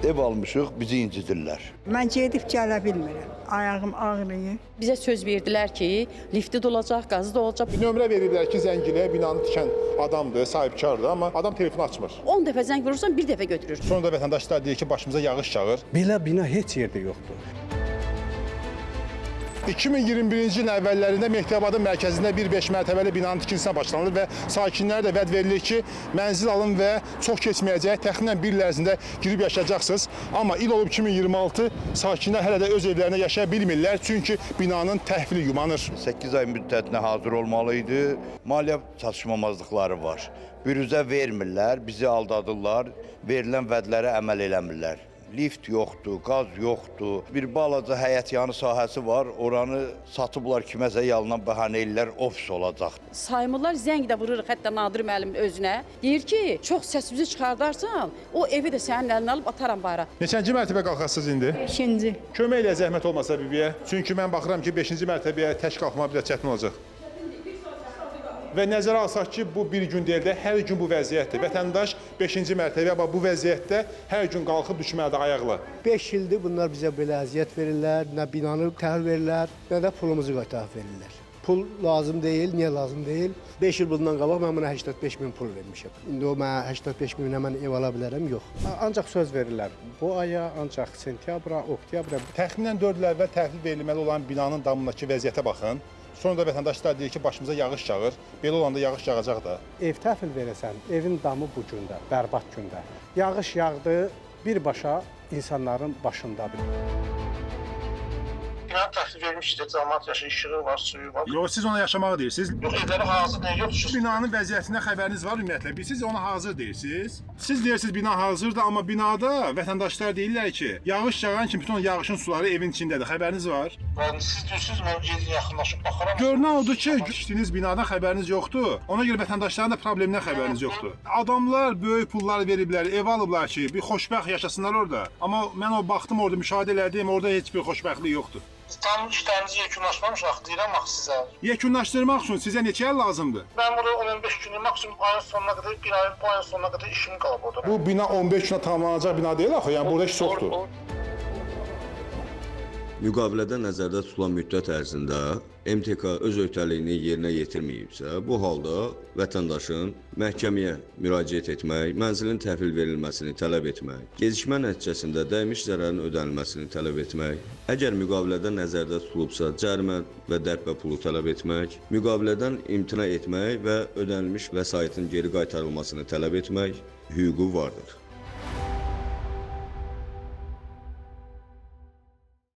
Ev almışıq, bizi incidirlər. Mən gedib gələ bilmirəm. Ayağım ağrıyır. Bizə söz verdilər ki, lifti də olacaq, qazı da olacaq. Bir nömrə veriblər ki, zəngilə binanı tikən adamdır, sahibkardır, amma adam telefonu açmır. 10 dəfə zəng vurursan, bir dəfə götürür. Sonra da vətəndaşlar deyir ki, başımıza yağış yağır. Belə bina heç yerdə yoxdur. 2021-ci ilin əvvəllərində Mehdiyabadın mərkəzində bir 5 mərtəbəli binanın tikintisinə başlanılır və sakinlərə də vəd verilir ki, mənzil alın və çox keçməyəcək, təxminən bir il ərzində girib yaşayacaqsınız. Amma il olub 2026, sakinlər hələ də öz evlərində yaşaya bilmirlər, çünki binanın təhvili yumanır. 8 ay müddətinə hazır olmalı idi. Maliyyə çatışmamazlıqları var. Bürüzə vermirlər, bizi aldadırlar, verilən vədlərə əməl eləmirlər. Lift yoxdur, qaz yoxdur. Bir balaca həyətyanı sahəsi var, oranı satıblar kiməsə yalan bəhanə ellər, ofis olacaq. Saymırlar, zəng də vururuq hətta Nadir müəllimin özünə. Deyir ki, çox səsimizi çıxardarsan, o evi də sənin əlinə alıb ataram bayra. Neçənci mərtəbə qalxasınız indi? 5-ci. Kömək elə zəhmət olmasa bibiyə. Çünki mən baxıram ki, 5-ci mərtəbəyə tək qalxmaq bir də çətin olacaq. Və nəzərə alsaq ki, bu bir gün deyil də, hər gün bu vəziyyətdir. Vətəndaş 5-ci mərtəbəyə bu vəziyyətdə hər gün qalxıb düşməlidir ayaqla. 5 ildir bunlar bizə belə əziyyət verirlər, nə binanı təhvil verirlər, nə də pulumuzu qaytarıb verirlər. Pul lazım deyil, niyə lazım deyil? 5 il bundan qabaq mən buna 85 min pul vermişəm. İndi o mənə 85 minə mən ev ala bilərəm, yox. Ancaq söz verirlər. Bu aya ancaq sentyabra, oktyabra. Təxminən 4 il əvvəl təhvil verilməli olan binanın damındakı vəziyyətə baxın. Sonra da vətəndaşlar deyir ki, başımıza yağış yağır. Belə olanda yağış yağacaq da. Ev təhvil verəsən, evin damı bu gündə, bərbad gündə. Yağış yağdı, birbaşa insanların başındadır. Bina təhvil vermişdi, cəmaət yaşayır, işığı var, suyu var. Yox, siz ona yaşamağı deyirsiniz. Yox, evləri hazır deyil, yoxdur. Binanın vəziyyətindən xəbəriniz var ümumiyyətlə. Siz ona hazır deyirsiniz. Siz deyirsiniz bina hazırdır, amma binada vətəndaşlar deyirlər ki, yağış yağan kimi bütün yağışın suları evin içindədir. Xəbəriniz var? Yəni siz deyirsiniz, mən gedib yaxınlaşıb baxaram. Görünən odur ki, düşdüyünüz binadan xəbəriniz yoxdur. Ona görə vətəndaşların da problemindən xəbəriniz yoxdur. Adamlar böyük pullar veriblər, ev alıblar ki, bir xoşbəxt yaşasınlar orada. Amma mən o baxdım orada, müşahidə elədim, orada heç bir xoşbəxtlik yoxdur. Tam işlərinizi yekunlaşmamış, deyirəm axı sizə. Yekunlaşdırmaq üçün sizə neçə il lazımdır? Mən burada 15 günü, maksimum ayın sonuna qədər, bir ayın, bu ayın sonuna qədər işim qalıb orada. Bu bina 15 günə tamamlanacaq bina deyil axı, yəni burada iş çoxdur. Müqavilədə nəzərdə tutulan müddət ərzində MTK öz öhdəliyini yerinə yetirməyibsə, bu halda vətəndaşın məhkəməyə müraciət etmək, mənzilin təhvil verilməsini tələb etmək, gecikmə nəticəsində dəymiş zərərin ödənilməsini tələb etmək, əgər müqavilədə nəzərdə tutulubsa, cərimə və dərbə pulu tələb etmək, müqavilədən imtina etmək və ödənilmiş vəsaitin geri qaytarılmasını tələb etmək hüququ vardır.